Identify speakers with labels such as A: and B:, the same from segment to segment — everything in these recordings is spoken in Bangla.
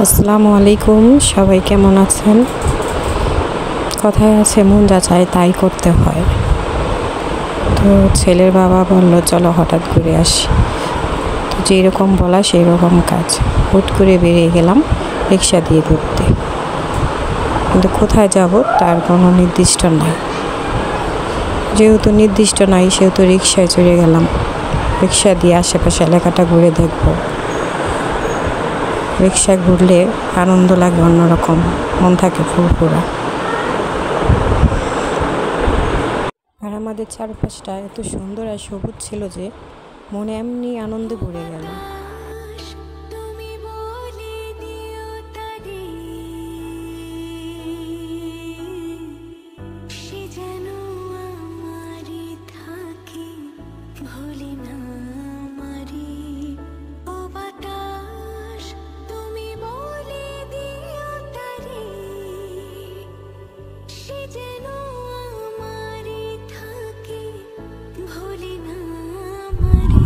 A: আসসালামু আলাইকুম, সবাই কেমন আছেন? কথায় আছে মন যা চায় তাই করতে হয়। তো ছেলের বাবা বলল চলো হঠাৎ ঘুরে আসি। তো যেরকম বলা সেই রকম কাজ, হুট করে বেরিয়ে গেলাম রিক্সা দিয়ে ঘুরতে। কিন্তু কোথায় যাব তার কোনো নির্দিষ্ট নাই। যেহেতু নির্দিষ্ট নাই সেহেতু রিক্সায় চড়ে গেলাম। রিক্সা দিয়ে আশেপাশে এলাকাটা ঘুরে দেখব। রিক্সায় ঘুরলে আনন্দ লাগে অন্যরকম, মন থাকে ফুরফুরা। আর আমাদের চারপাশটা এত সুন্দর আর সবুজ ছিল যে মনে এমনি আনন্দে ভরে গেল।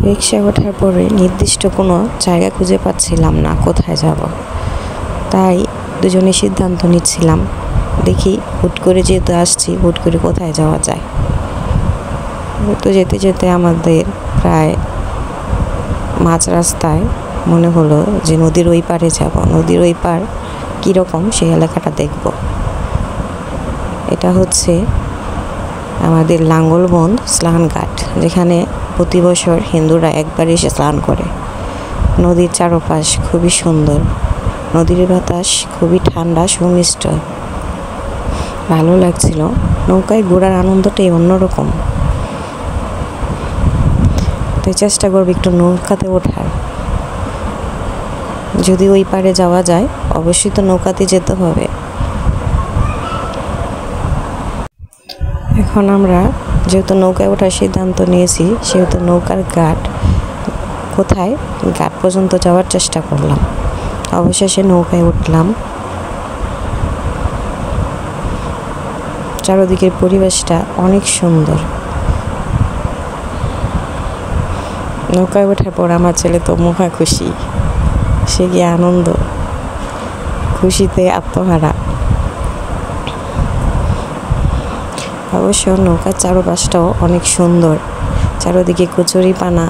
A: রিক্সায় ওঠার পরে নির্দিষ্ট কোনো জায়গা খুঁজে পাচ্ছিলাম না কোথায় যাব। তাই দুজনে সিদ্ধান্ত নিচ্ছিলাম, দেখি হুট করে যেহেতু আসছি হুট করে কোথায় যাওয়া যায়। তো যেতে যেতে আমাদের প্রায় মাঝ রাস্তায় মনে হলো যে নদীর ওই পারে যাব। নদীর ওই পার কীরকম সেই এলাকাটা দেখব। এটা হচ্ছে আমাদের লাঙ্গলবন্দ স্নানঘাট, যেখানে প্রতি বছর হিন্দুরা একবার এসে স্নান করে। নদীর চারপাশ খুবই সুন্দর, নদীর বাতাস খুবই ঠান্ডা সুমিষ্ট, ভালো লাগছিল। নৌকায় ঘোরার আনন্দটাই অন্যরকম। তাই চেষ্টা করবো একটু নৌকাতে ওঠার। যদি ওই পারে যাওয়া যায় অবশ্যই তো নৌকাতে যেতে হবে। এখন আমরা যেহেতু নৌকায় ওঠার সিদ্ধান্ত নিয়েছি সেহেতু নৌকার ঘাট কোথায়, ঘাট পর্যন্ত যাওয়ার চেষ্টা করলাম। অবশেষে নৌকায় উঠলাম। চারদিকের পরিবেশটা অনেক সুন্দর। নৌকায় ওঠার পর আমার ছেলে তো মুখা খুশি, সে গিয়ে আনন্দ, খুশিতে আত্মহারা। অবশ্য নৌকার চারপাশটাও অনেক সুন্দর, চারদিকে কচুরিপানা,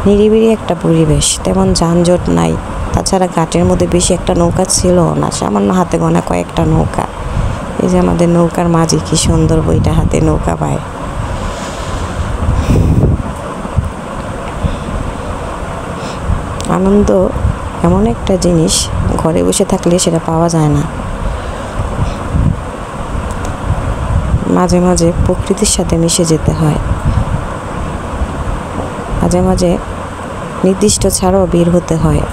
A: নিরিবিলি একটা পরিবেশ, তেমন যানজট নাই। তাছাড়া ঘাটের মধ্যে বেশি একটা নৌকা ছিল না, সামান্য হাতে গোনা কয়েকটা নৌকা। এই যে আমাদের নৌকার মাঝি কি সুন্দর বইটা হাতে নৌকা পায়। আনন্দ এমন একটা জিনিস, ঘরে বসে থাকলে সেটা পাওয়া যায় না। মাঝে মাঝে প্রকৃতির সাথে মিশে যেতে হয়, মাঝে মাঝে নির্দিষ্ট ছাড়াও বের হতে হয়।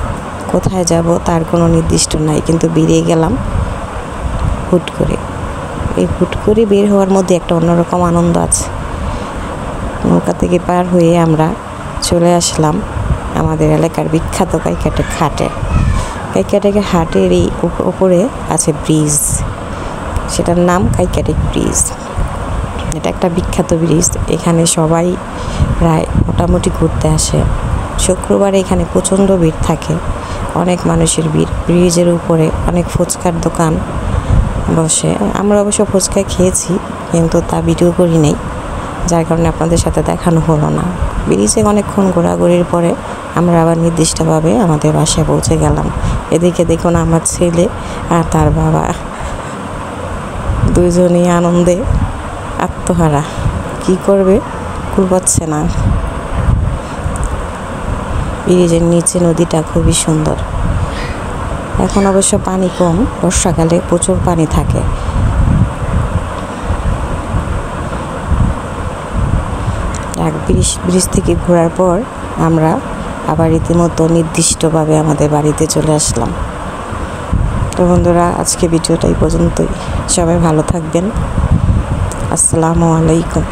A: কোথায় যাব তার কোনো নির্দিষ্ট নাই, কিন্তু বেরিয়ে গেলাম হুট করে। এই হুট করে বের হওয়ার মধ্যে একটা অন্যরকম আনন্দ আছে। নৌকা থেকে পার হয়ে আমরা চলে আসলাম আমাদের এলাকার বিখ্যাত কাইকাটে ঘাটে। কাইকাটে ঘাটেরই উপরে আছে ব্রিজ, সেটার নাম কাইকাটে ব্রিজ। এটা একটা বিখ্যাত ব্রিজ, এখানে সবাই প্রায় মোটামুটি ঘুরতে আসে। শুক্রবারে এখানে প্রচণ্ড ভিড় থাকে, অনেক মানুষের ভিড়। ব্রিজের উপরে অনেক ফুচকার দোকান বসে। আমরা অবশ্য ফুচকা খেয়েছি কিন্তু তা ভিডিও করি নাই, যার কারণে আপনাদের সাথে দেখানো হলো না। ব্রিজে অনেকক্ষণ ঘোরাঘুরির পরে আমরা আবার নির্দিষ্টভাবে আমাদের বাসায় পৌঁছে গেলাম। এদিকে দেখুন আমার ছেলে আর তার বাবা দুজনেই আনন্দে আত্মহারা, কি করবে কুল পাচ্ছে না। ব্রিজের নিচে নদীটা খুবই সুন্দর। এখন অবশ্য পানি কম, বর্ষাকালে প্রচুর পানি থাকে। ব্রিজ থেকে ঘোরার পর আমরা আবার রীতিমতো নির্দিষ্টভাবে আমাদের বাড়িতে চলে আসলাম। তো বন্ধুরা, আজকে ভিডিওটা এই পর্যন্তই। সবাই ভালো থাকবেন। আসসালামু আলাইকুম।